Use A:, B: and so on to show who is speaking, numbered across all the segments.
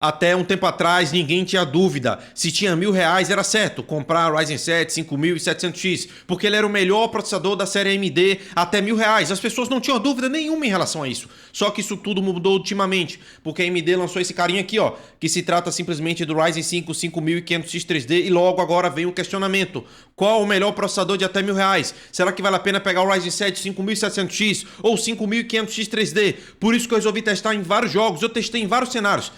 A: Até um tempo atrás, ninguém tinha dúvida. Se tinha R$ 1.000, era certo comprar Ryzen 7 5700X, porque ele era o melhor processador da série AMD até R$ 1.000. As pessoas não tinham dúvida nenhuma em relação a isso. Só que isso tudo mudou ultimamente, porque a AMD lançou esse carinha aqui, ó, que se trata simplesmente do Ryzen 5 5500X 3D, e logo agora vem o questionamento. Qual o melhor processador de até R$ 1.000? Será que vale a pena pegar o Ryzen 7 5700X ou 5500X 3D? Por isso que eu resolvi testar em vários jogos. Eu testei em vários cenários.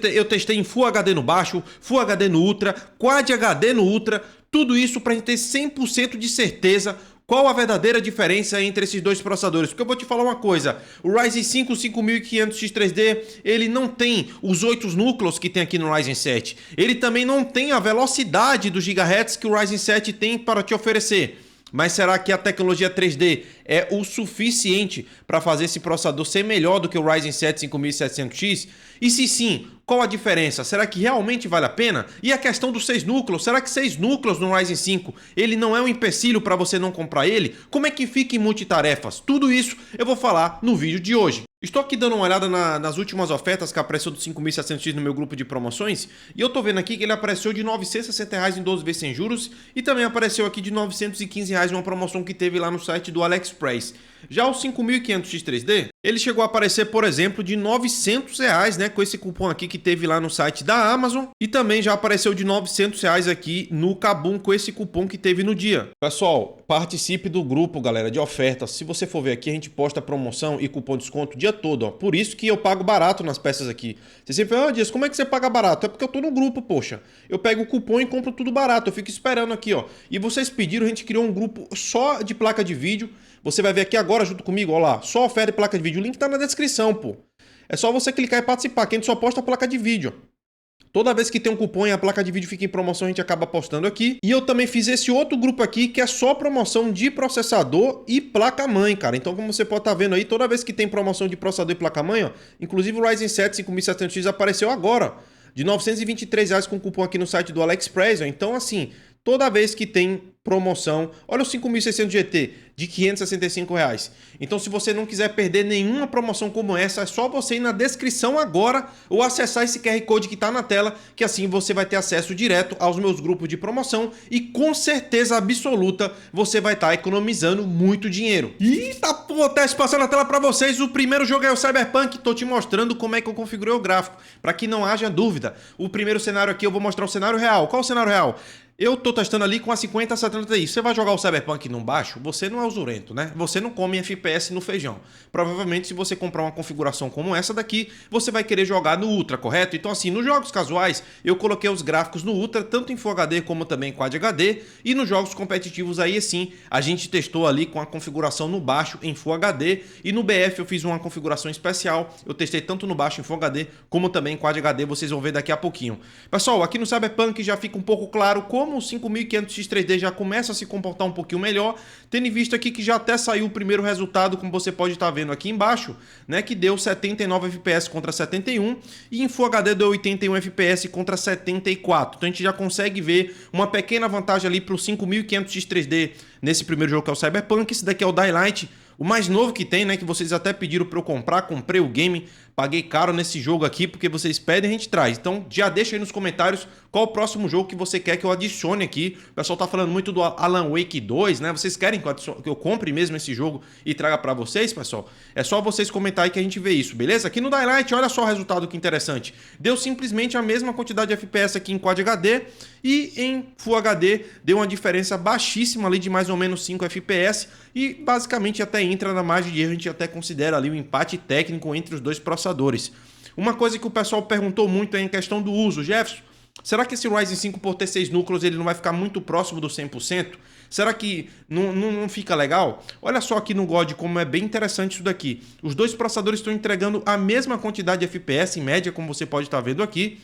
A: Eu testei em Full HD no baixo, Full HD no Ultra, Quad HD no Ultra, tudo isso para a gente ter 100% de certeza qual a verdadeira diferença entre esses dois processadores. Porque eu vou te falar uma coisa, o Ryzen 5 5500X 3D, ele não tem os 8 núcleos que tem aqui no Ryzen 7. Ele também não tem a velocidade dos gigahertz que o Ryzen 7 tem para te oferecer. Mas será que a tecnologia 3D é o suficiente para fazer esse processador ser melhor do que o Ryzen 7 5700X? E se sim, qual a diferença? Será que realmente vale a pena? E a questão dos 6 núcleos? Será que 6 núcleos no Ryzen 5 ele não é um empecilho para você não comprar ele? Como é que fica em multitarefas? Tudo isso eu vou falar no vídeo de hoje. Estou aqui dando uma olhada nas últimas ofertas que apareceu do 5700X no meu grupo de promoções, e eu tô vendo aqui que ele apareceu de R$ 960 em 12 vezes sem juros, e também apareceu aqui de R$ 915 numa promoção que teve lá no site do AliExpress. Já o 5500X 3D, ele chegou a aparecer, por exemplo, de R$ 900, né, com esse cupom aqui que teve lá no site da Amazon, e também já apareceu de R$ 900 aqui no Kabum com esse cupom que teve no dia. Pessoal, participe do grupo, galera, de ofertas. Se você for ver aqui, a gente posta promoção e cupom de desconto o dia todo, ó. Por isso que eu pago barato nas peças aqui. Você sempre fala, Dias, como é que você paga barato? É porque eu tô no grupo, poxa. Eu pego o cupom e compro tudo barato. Eu fico esperando aqui, ó. E vocês pediram, a gente criou um grupo só de placa de vídeo. Você vai ver aqui agora junto comigo, ó lá. Só oferta de placa de vídeo. O link tá na descrição, pô. É só você clicar e participar, que a gente só posta a placa de vídeo, ó. Toda vez que tem um cupom e a placa de vídeo fica em promoção, a gente acaba postando aqui. E eu também fiz esse outro grupo aqui, que é só promoção de processador e placa-mãe, cara. Então, como você pode estar vendo aí, toda vez que tem promoção de processador e placa-mãe, ó, inclusive o Ryzen 7 5700X apareceu agora, de R$ 923 com cupom aqui no site do AliExpress, ó. Então, assim, toda vez que tem promoção, olha o 5600 GT de R$ 565. Então, se você não quiser perder nenhuma promoção como essa, é só você ir na descrição agora ou acessar esse QR Code que está na tela, que assim você vai ter acesso direto aos meus grupos de promoção e com certeza absoluta você vai estar economizando muito dinheiro. Eita, pô, teste passando na tela para vocês. O primeiro jogo é o Cyberpunk. Tô te mostrando como é que eu configurei o gráfico, para que não haja dúvida. O primeiro cenário aqui eu vou mostrar o cenário real. Qual o cenário real? Eu tô testando ali com a 5070 Ti. Você vai jogar o Cyberpunk no baixo? Você não é usurento, né? Você não come FPS no feijão. Provavelmente, se você comprar uma configuração como essa daqui, você vai querer jogar no Ultra, correto? Então, assim, nos jogos casuais, eu coloquei os gráficos no Ultra, tanto em Full HD como também em Quad HD. E nos jogos competitivos aí, sim, a gente testou ali com a configuração no baixo em Full HD. E no BF eu fiz uma configuração especial. Eu testei tanto no baixo em Full HD, como também em Quad HD. Vocês vão ver daqui a pouquinho. Pessoal, aqui no Cyberpunk já fica um pouco claro como o 5500X 3D já começa a se comportar um pouquinho melhor, tendo em vista aqui que já até saiu o primeiro resultado, como você pode estar vendo aqui embaixo, né, que deu 79 FPS contra 71, e em Full HD deu 81 FPS contra 74. Então a gente já consegue ver uma pequena vantagem ali para o 5500X 3D nesse primeiro jogo que é o Cyberpunk. Esse daqui é o Daylight, o mais novo que tem, né, que vocês até pediram para eu comprar. Comprei o game, paguei caro nesse jogo aqui, porque vocês pedem e a gente traz. Então já deixa aí nos comentários qual o próximo jogo que você quer que eu adicione aqui. O pessoal tá falando muito do Alan Wake 2, né? Vocês querem que eu compre mesmo esse jogo e traga para vocês, pessoal? É só vocês comentar aí que a gente vê isso, beleza? Aqui no Daylight, olha só o resultado que interessante. Deu simplesmente a mesma quantidade de FPS aqui em Quad HD, e em Full HD deu uma diferença baixíssima ali de mais ou menos 5 FPS, e basicamente até entra na margem de erro, a gente até considera ali um empate técnico entre os dois processadores. Uma coisa que o pessoal perguntou muito é em questão do uso. Jefferson, será que esse Ryzen 5 por ter 6 núcleos ele não vai ficar muito próximo do 100%? Será que não fica legal? Olha só aqui no God como é bem interessante isso daqui. Os dois processadores estão entregando a mesma quantidade de FPS em média, como você pode estar vendo aqui,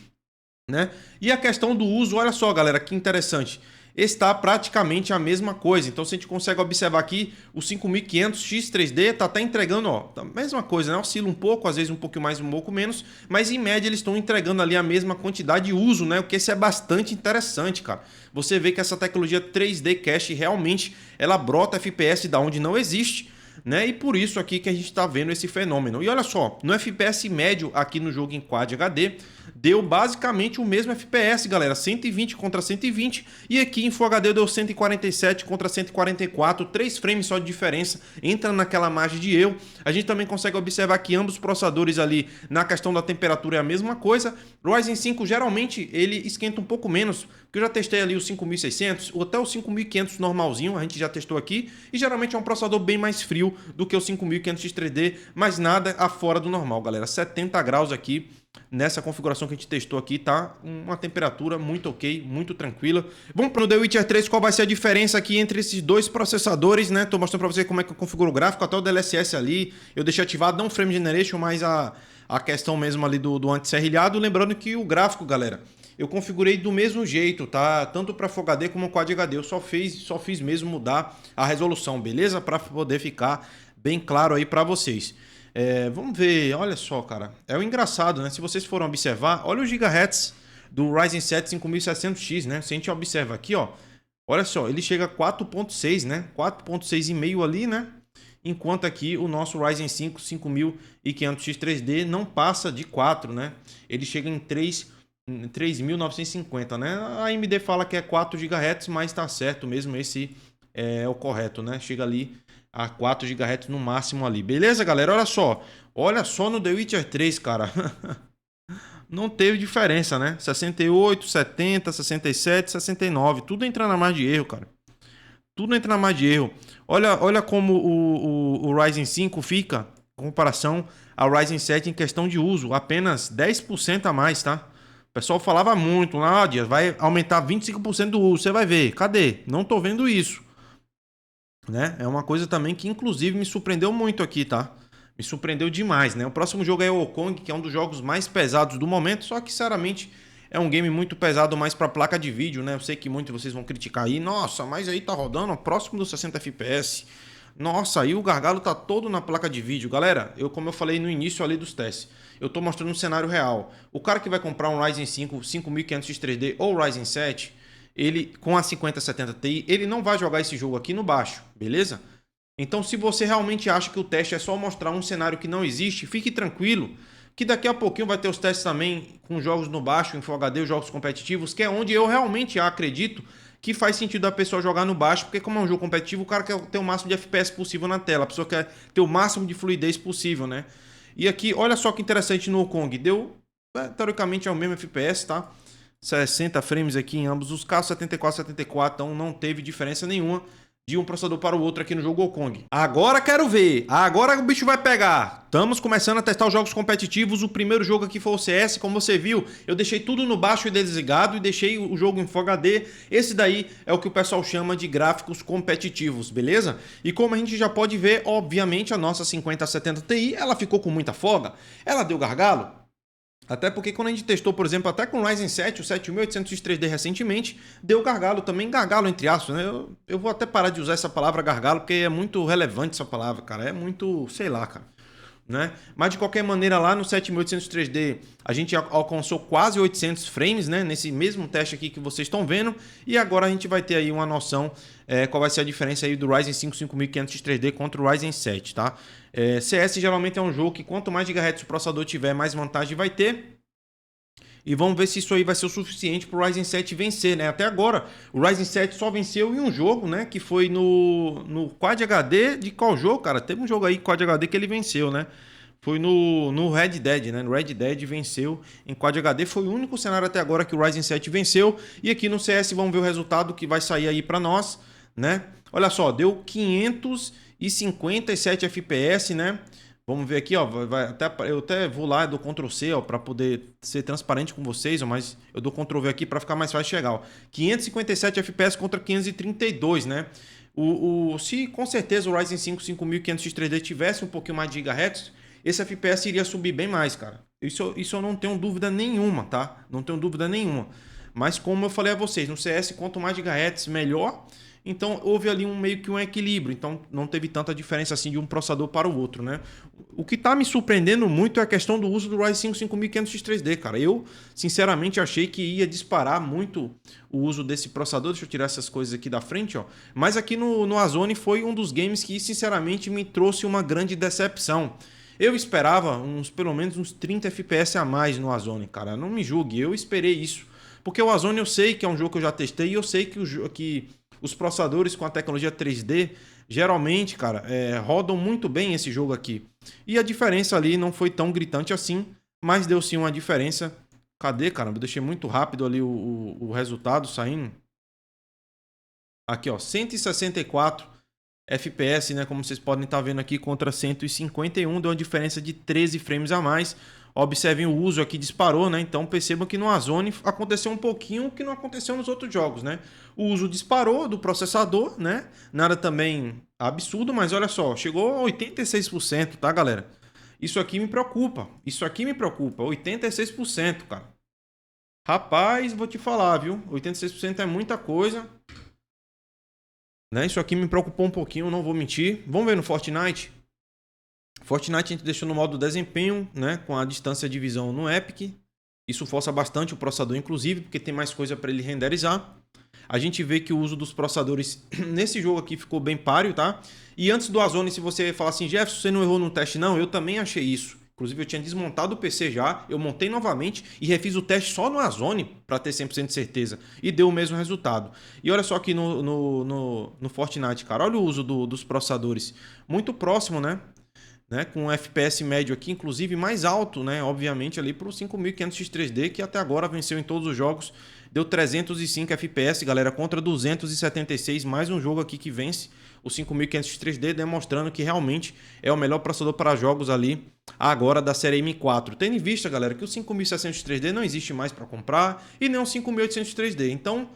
A: né? E a questão do uso, olha só, galera, que interessante. Está praticamente a mesma coisa. Então, se a gente consegue observar aqui, o 5500X 3D tá entregando, ó, a mesma coisa, né? Oscila um pouco, às vezes um pouco mais, um pouco menos, mas em média eles estão entregando ali a mesma quantidade de uso, né? O que isso é bastante interessante, cara. Você vê que essa tecnologia 3D Cache realmente ela brota FPS da onde não existe, né? E por isso aqui que a gente está vendo esse fenômeno. E olha só, no FPS médio aqui no jogo em Quad HD, deu basicamente o mesmo FPS, galera, 120 contra 120, e aqui em Full HD deu 147 contra 144, 3 frames só de diferença, entra naquela margem de erro. A gente também consegue observar que ambos os processadores ali, na questão da temperatura é a mesma coisa. Ryzen 5 geralmente ele esquenta um pouco menos, porque eu já testei ali o 5600 ou até o 5500 normalzinho, a gente já testou aqui, e geralmente é um processador bem mais frio do que o 5500X3D, mas nada afora do normal, galera. 70 graus aqui nessa configuração que a gente testou aqui, tá uma temperatura muito ok, muito tranquila. Vamos para o The Witcher 3, qual vai ser a diferença aqui entre esses dois processadores, né? Tô mostrando para você como é que eu configuro o gráfico, até o DLSS ali, eu deixei ativado, não o Frame Generation, mas a questão mesmo ali do anti-serrilhado. Lembrando que o gráfico, galera, eu configurei do mesmo jeito, tá? Tanto para Full HD como Quad HD, eu só fiz mesmo mudar a resolução, beleza? Para poder ficar bem claro aí para vocês. Vamos ver, olha só, cara, é o engraçado, né? Se vocês forem observar, olha os gigahertz do Ryzen 7 5700X, né? Se a gente observa aqui, ó, olha só, ele chega a 4.6, né? 4.6,5 ali, né? Enquanto aqui o nosso Ryzen 5 5500X3D não passa de 4, né? Ele chega em 3.950, né? A AMD fala que é 4 GHz, mas tá certo mesmo, esse é o correto, né? Chega ali a 4 GHz no máximo ali. Beleza, galera? Olha só no The Witcher 3, cara. Não teve diferença, né? 68, 70, 67, 69. Tudo entra na margem de erro, cara. Tudo entra na margem de erro. Olha como o Ryzen 5 fica em comparação ao Ryzen 7 em questão de uso. Apenas 10% a mais, tá? O pessoal falava muito lá, Dias, vai aumentar 25% do uso. Você vai ver. Cadê? Não tô vendo isso. Né? É uma coisa também que inclusive me surpreendeu muito aqui, tá? Me surpreendeu demais, né? O próximo jogo é o Wukong, que é um dos jogos mais pesados do momento, só que sinceramente é um game muito pesado mais para placa de vídeo, né? Eu sei que muitos de vocês vão criticar aí, nossa, mas aí tá rodando próximo dos 60 FPS. Nossa, aí o gargalo tá todo na placa de vídeo. Galera, como eu falei no início ali dos testes, eu tô mostrando um cenário real. O cara que vai comprar um Ryzen 5 5500X3D ou Ryzen 7, ele com a 5070 Ti, ele não vai jogar esse jogo aqui no baixo, beleza? Então, se você realmente acha que o teste é só mostrar um cenário que não existe, fique tranquilo, que daqui a pouquinho vai ter os testes também com jogos no baixo, em Full HD, jogos competitivos, que é onde eu realmente acredito que faz sentido a pessoa jogar no baixo, porque como é um jogo competitivo, o cara quer ter o máximo de FPS possível na tela, a pessoa quer ter o máximo de fluidez possível, né? E aqui, olha só que interessante no Wukong, deu, teoricamente é o mesmo FPS, tá? 60 frames aqui em ambos os casos, 74, 74, então não teve diferença nenhuma de um processador para o outro aqui no jogo Wukong. Agora quero ver, agora o bicho vai pegar. Estamos começando a testar os jogos competitivos. O primeiro jogo aqui foi o CS, como você viu, eu deixei tudo no baixo e desligado e deixei o jogo em Full HD. Esse daí é o que o pessoal chama de gráficos competitivos, beleza? E como a gente já pode ver, obviamente a nossa 5070 Ti, ela ficou com muita folga, ela deu gargalo. Até porque quando a gente testou, por exemplo, até com o Ryzen 7, o 7800X3D recentemente, deu gargalo também, gargalo entre aspas, né? Eu vou até parar de usar essa palavra gargalo, porque é muito relevante essa palavra, cara. É muito, sei lá, cara. Né? Mas de qualquer maneira, lá no 7800X3D, a gente alcançou quase 800 frames, né? Nesse mesmo teste aqui que vocês estão vendo. E agora a gente vai ter aí uma noção qual vai ser a diferença aí do Ryzen 5 5500X3D contra o Ryzen 7, tá? CS geralmente é um jogo que quanto mais gigahertz o processador tiver, mais vantagem vai ter. E vamos ver se isso aí vai ser o suficiente para o Ryzen 7 vencer, né? Até agora, o Ryzen 7 só venceu em um jogo, né? Que foi no Quad HD de qual jogo, cara? Teve um jogo aí, Quad HD, que ele venceu, né? Foi no Red Dead, né? No Red Dead venceu em Quad HD. Foi o único cenário até agora que o Ryzen 7 venceu. E aqui no CS vamos ver o resultado que vai sair aí para nós, né? Olha só, deu 557 FPS, né? Vamos ver aqui, ó, eu até vou lá, dou Ctrl C, ó, para poder ser transparente com vocês, ó, mas eu dou Ctrl V aqui para ficar mais fácil chegar, ó. 557 FPS contra 532, né? Se com certeza o Ryzen 5 5500X3D tivesse um pouquinho mais de gigahertz, esse FPS iria subir bem mais, cara. Isso eu não tenho dúvida nenhuma, tá? Não tenho dúvida nenhuma. Mas como eu falei a vocês, no CS, quanto mais gigahertz, melhor. Então houve ali meio que um equilíbrio, então não teve tanta diferença assim de um processador para o outro, né? O que está me surpreendendo muito é a questão do uso do Ryzen 5 5500X3D, cara. Eu, sinceramente, achei que ia disparar muito o uso desse processador. Deixa eu tirar essas coisas aqui da frente, ó. Mas aqui no Warzone foi um dos games que, sinceramente, me trouxe uma grande decepção. Eu esperava pelo menos uns 30 FPS a mais no Warzone, cara. Não me julgue, eu esperei isso. Porque o Warzone eu sei que é um jogo que eu já testei e eu sei que os processadores com a tecnologia 3D geralmente, cara, rodam muito bem esse jogo aqui. E a diferença ali não foi tão gritante assim, mas deu sim uma diferença. Cadê, caramba? Eu deixei muito rápido ali o resultado saindo. Aqui, ó, 164 FPS, né? Como vocês podem estar vendo aqui, contra 151, deu uma diferença de 13 frames a mais. Observem o uso aqui, disparou, né? Então percebam que no Warzone aconteceu um pouquinho o que não aconteceu nos outros jogos, né? O uso disparou do processador, né? Nada também absurdo, mas olha só, chegou a 86%, tá, galera? Isso aqui me preocupa. Isso aqui me preocupa. 86%, cara. Rapaz, vou te falar, viu? 86% é muita coisa. Né? Isso aqui me preocupou um pouquinho, não vou mentir. Vamos ver no Fortnite. Fortnite a gente deixou no modo desempenho, né, com a distância de visão no Epic. Isso força bastante o processador, inclusive, porque tem mais coisa para ele renderizar. A gente vê que o uso dos processadores nesse jogo aqui ficou bem páreo, tá? E antes do Warzone, se você falar assim, Jefferson, você não errou no teste, não, eu também achei isso. Inclusive, eu tinha desmontado o PC já, eu montei novamente e refiz o teste só no Warzone para ter 100% de certeza. E deu o mesmo resultado. E olha só aqui no Fortnite, cara, olha o uso dos processadores. Muito próximo, né? Com um FPS médio aqui, inclusive mais alto, né? Obviamente, ali para o 5500X3D, que até agora venceu em todos os jogos. Deu 305 FPS, galera, contra 276. Mais um jogo aqui que vence o 5500X3D, demonstrando que realmente é o melhor processador para jogos ali agora da série M4. Tendo em vista, galera, que o 5600X3D não existe mais para comprar e nem o 5800X3D. Então,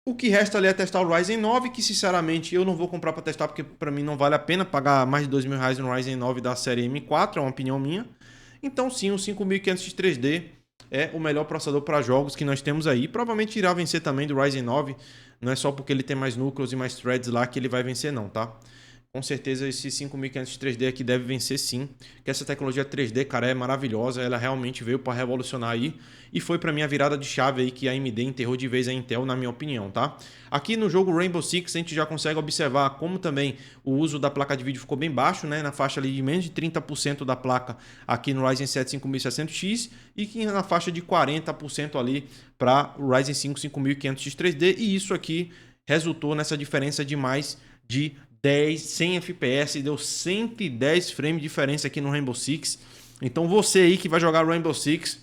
A: o que resta ali é testar o Ryzen 9, que sinceramente eu não vou comprar para testar, porque para mim não vale a pena pagar mais de R$2.000 no Ryzen 9 da série M4, é uma opinião minha. Então sim, o 5500X3D é o melhor processador para jogos que nós temos aí. Provavelmente irá vencer também do Ryzen 9, não é só porque ele tem mais núcleos e mais threads lá que ele vai vencer não, tá? Com certeza esse 5500X3D aqui deve vencer sim, que essa tecnologia 3D, cara, é maravilhosa, ela realmente veio para revolucionar aí e foi para mim a virada de chave aí que a AMD enterrou de vez a Intel, na minha opinião, tá? Aqui no jogo Rainbow Six a gente já consegue observar como também o uso da placa de vídeo ficou bem baixo, né? Na faixa ali de menos de 30% da placa aqui no Ryzen 7 5600X e que na faixa de 40% ali para o Ryzen 5 5500X3D, e isso aqui resultou nessa diferença de mais de 100 FPS, deu 110 frames de diferença aqui no Rainbow Six. Então você aí que vai jogar Rainbow Six,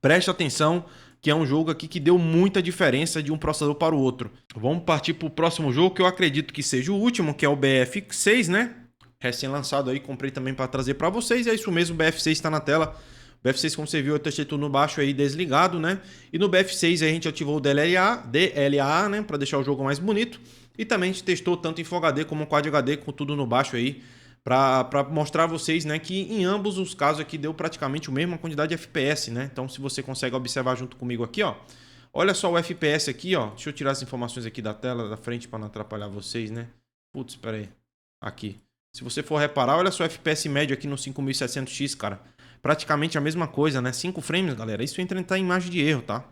A: preste atenção que é um jogo aqui que deu muita diferença de um processador para o outro. Vamos partir para o próximo jogo, que eu acredito que seja o último, que é o BF6, né? Recém-lançado aí, comprei também para trazer para vocês. É isso mesmo, o BF6 está na tela. O BF6, como você viu, eu testei tudo no baixo aí desligado, né? E no BF6 a gente ativou o DLA, né? Para deixar o jogo mais bonito. E também a gente testou tanto em Full HD como Quad HD, com tudo no baixo aí, para mostrar a vocês, né, que em ambos os casos aqui deu praticamente a mesma quantidade de FPS, né? Então se você consegue observar junto comigo aqui, ó, olha só o FPS aqui, ó. Deixa eu tirar as informações aqui da tela da frente para não atrapalhar vocês, né? Putz, espera aí. Aqui. Se você for reparar, olha só o FPS médio aqui no 5700X, cara. Praticamente a mesma coisa, né? 5 frames, galera. Isso entra em margem de erro, tá?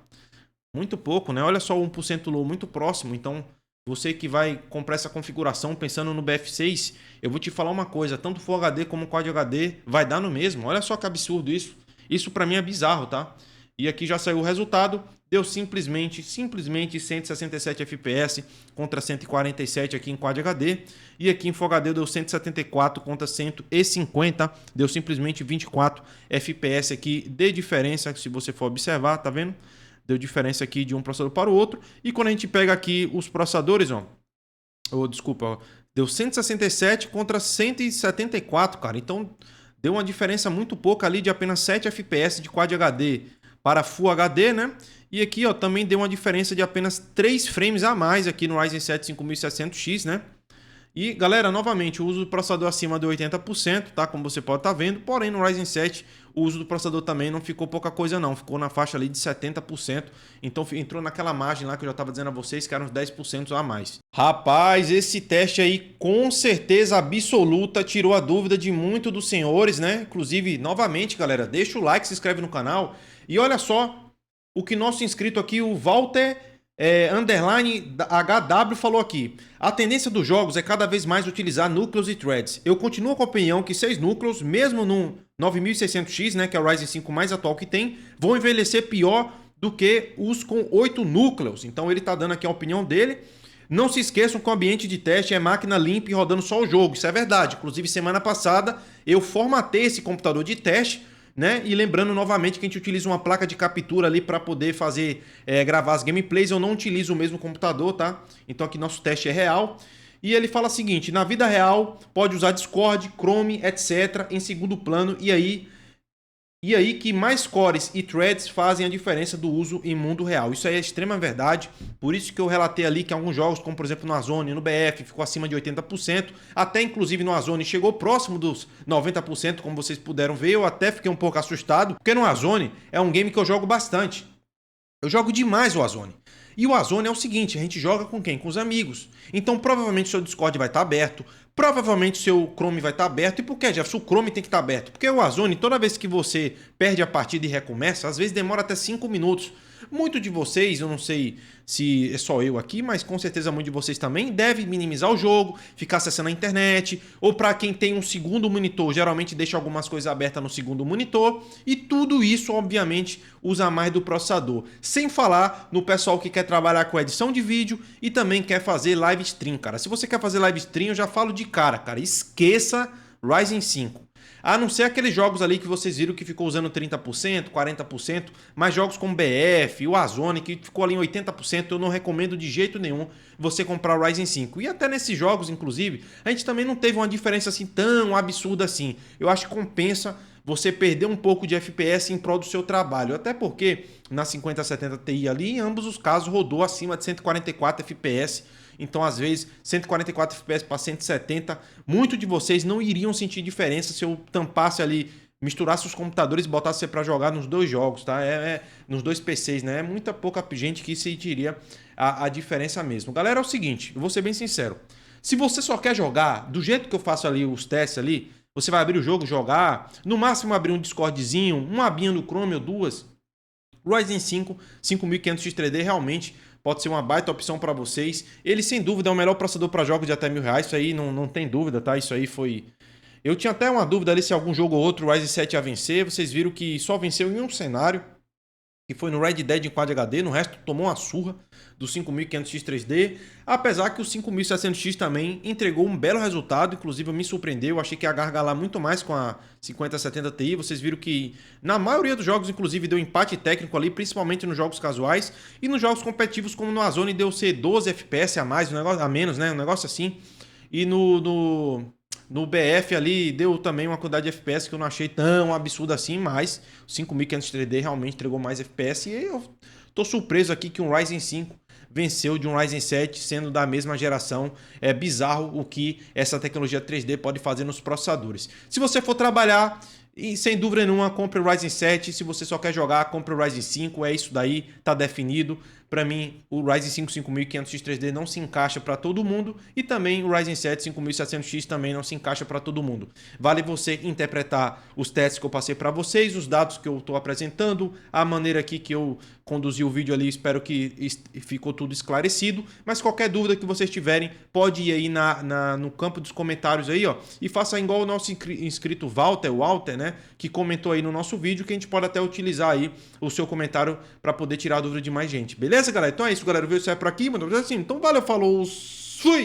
A: Muito pouco, né? Olha só o 1% low, muito próximo. Então, você que vai comprar essa configuração pensando no BF6, eu vou te falar uma coisa, tanto Full HD como Quad HD vai dar no mesmo. Olha só que absurdo isso. Isso pra mim é bizarro, tá? E aqui já saiu o resultado, deu simplesmente 167 FPS contra 147 aqui em Quad HD. E aqui em Full HD deu 174 contra 150, deu simplesmente 24 FPS aqui de diferença, se você for observar, tá vendo? Deu diferença aqui de um processador para o outro. E quando a gente pega aqui os processadores, ó, deu 167 contra 174, cara. Então deu uma diferença muito pouca ali de apenas 7 FPS de Quad HD para Full HD, né? E aqui, ó, também deu uma diferença de apenas 3 frames a mais aqui no Ryzen 7 5700X, né? E, galera, novamente, o uso do processador acima de 80%, tá? Como você pode estar vendo. Porém, no Ryzen 7, o uso do processador também não ficou pouca coisa não, ficou na faixa ali de 70%, então entrou naquela margem lá que eu já estava dizendo a vocês que eram uns 10% a mais. Rapaz, esse teste aí com certeza absoluta tirou a dúvida de muito dos senhores, né? Inclusive, novamente, galera, deixa o like, se inscreve no canal e olha só o que nosso inscrito aqui, o Walter underline HW falou aqui. A tendência dos jogos é cada vez mais utilizar núcleos e threads. Eu continuo com a opinião que 6 núcleos, mesmo no 9600X, né, que é o Ryzen 5 mais atual que tem, vão envelhecer pior do que os com 8 núcleos. Então ele está dando aqui a opinião dele. Não se esqueçam que o ambiente de teste é máquina limpa e rodando só o jogo. Isso é verdade. Inclusive, semana passada eu formatei esse computador de teste, né? E lembrando novamente que a gente utiliza uma placa de captura ali para poder fazer gravar as gameplays. Eu não utilizo o mesmo computador, tá? Então aqui nosso teste é real. E ele fala o seguinte: na vida real pode usar Discord, Chrome, etc. em segundo plano. E aí que mais cores e threads fazem a diferença do uso em mundo real. Isso aí é extrema verdade. Por isso que eu relatei ali que alguns jogos, como por exemplo no Warzone, no BF, ficou acima de 80%. Até inclusive no Warzone chegou próximo dos 90%, como vocês puderam ver. Eu até fiquei um pouco assustado, porque no Warzone é um game que eu jogo bastante. Eu jogo demais o Warzone. E o Warzone é o seguinte, a gente joga com quem? Com os amigos. Então provavelmente o seu Discord vai estar aberto, provavelmente o seu Chrome vai estar aberto. E por que, Jefferson? O Chrome tem que estar aberto. Porque o Warzone, toda vez que você perde a partida e recomeça, às vezes demora até 5 minutos. Muito de vocês, eu não sei se é só eu aqui, mas com certeza muito de vocês também, deve minimizar o jogo, ficar acessando a internet, ou para quem tem um segundo monitor, geralmente deixa algumas coisas abertas no segundo monitor, e tudo isso, obviamente, usa mais do processador. Sem falar no pessoal que quer trabalhar com edição de vídeo e também quer fazer live stream, cara. Se você quer fazer live stream, eu já falo de cara, esqueça Ryzen 5. A não ser aqueles jogos ali que vocês viram que ficou usando 30%, 40%, mas jogos como BF, o Warzone, que ficou ali em 80%, eu não recomendo de jeito nenhum você comprar o Ryzen 5. E até nesses jogos, inclusive, a gente também não teve uma diferença assim tão absurda assim. Eu acho que compensa você perder um pouco de FPS em prol do seu trabalho. Até porque na 5070 Ti ali, em ambos os casos, rodou acima de 144 FPS. Então, às vezes, 144 FPS para 170, muitos de vocês não iriam sentir diferença se eu tampasse ali, misturasse os computadores e botasse para jogar nos dois jogos, tá? Nos dois PCs, né? É muita pouca gente que sentiria a diferença mesmo. Galera, é o seguinte, eu vou ser bem sincero. Se você só quer jogar do jeito que eu faço ali os testes ali, você vai abrir o jogo, jogar, no máximo abrir um Discordzinho, uma abinha no Chrome ou duas. O Ryzen 5 5500X3D realmente pode ser uma baita opção para vocês. Ele, sem dúvida, é o melhor processador para jogos de até R$1.000. Isso aí não tem dúvida, tá? Isso aí foi... Eu tinha até uma dúvida ali se algum jogo ou outro o Ryzen 7 ia vencer. Vocês viram que só venceu em um cenário, que foi no Red Dead em Quad HD. No resto, tomou uma surra do 5500X3D. Apesar que o 5700X também entregou um belo resultado. Inclusive, me surpreendeu. Eu achei que ia gargalar muito mais com a 5070 Ti. Vocês viram que na maioria dos jogos, inclusive, deu empate técnico ali, principalmente nos jogos casuais. E nos jogos competitivos, como no Warzone, deu ser 12 FPS a mais, um negócio a menos, né? Um negócio assim. E no BF ali deu também uma quantidade de FPS que eu não achei tão absurda assim, mas o 5500X3D realmente entregou mais FPS. E eu tô surpreso aqui que um Ryzen 5 venceu de um Ryzen 7 sendo da mesma geração. É bizarro o que essa tecnologia 3D pode fazer nos processadores. Se você for trabalhar, e sem dúvida nenhuma, compre o Ryzen 7. Se você só quer jogar, compre o Ryzen 5. É isso daí, tá definido. Para mim, o Ryzen 5 5500X3D não se encaixa para todo mundo e também o Ryzen 7 5700X também não se encaixa para todo mundo. Vale você interpretar os testes que eu passei para vocês, os dados que eu estou apresentando, a maneira aqui que eu conduzi o vídeo ali, espero que ficou tudo esclarecido. Mas qualquer dúvida que vocês tiverem, pode ir aí no campo dos comentários aí, ó, e faça igual o nosso inscrito Walter, né, que comentou aí no nosso vídeo, que a gente pode até utilizar aí o seu comentário para poder tirar a dúvida de mais gente. Beleza, galera? Então é isso, galera. O vídeo sai por aqui, mano. Assim, então valeu, falou!